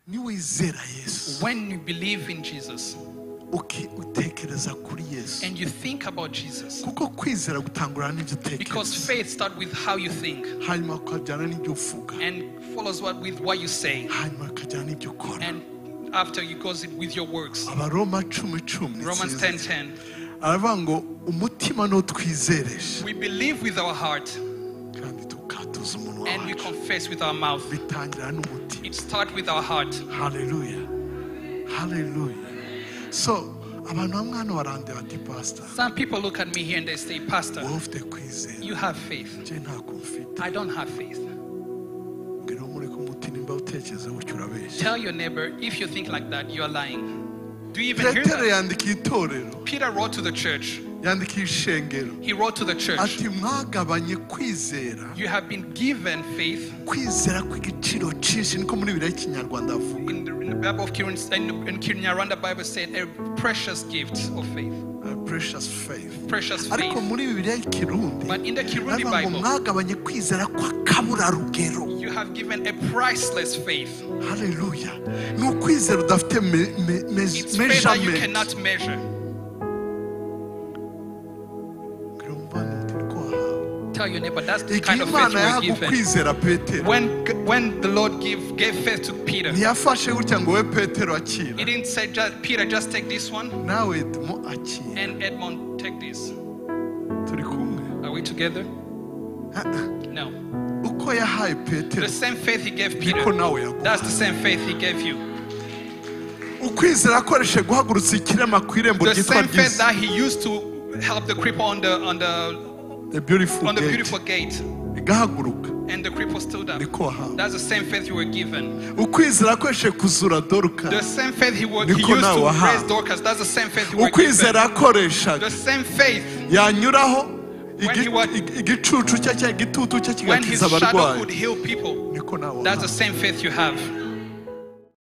when you believe in Jesus and you think about Jesus, because faith starts with how you think and follows with what you say, and after it goes with your works. Romans 10:10. We believe with our heart and we confess with our mouth. It starts with our heart. Hallelujah. Hallelujah. So, some people look at me here and they say, Pastor, you have faith. I don't have faith. Tell your neighbor, if you think like that, you are lying. Do you even hear that? Peter wrote to the church. He wrote to the church. You have been given faith. In the Bible of Kinyarwanda Bible said a precious gift of faith. Precious faith. Precious faith. But in the Kirundi Bible, you have given a priceless faith. Hallelujah. It's faith that you cannot measure. Tell your neighbor, that's the kind of faith you were given. When the Lord gave faith to Peter, He didn't say, Peter, just take this one, and Edmond, take this. Are we together? No. The same faith He gave Peter, that's the same faith He gave you. The same faith that He used to help the cripple on the beautiful gate, and the cripple stood up. That's the same faith you were given. The same faith He used to raise Dorcas. That's the same faith you were given. The same faith when His shadow could heal people. That's the same faith you have.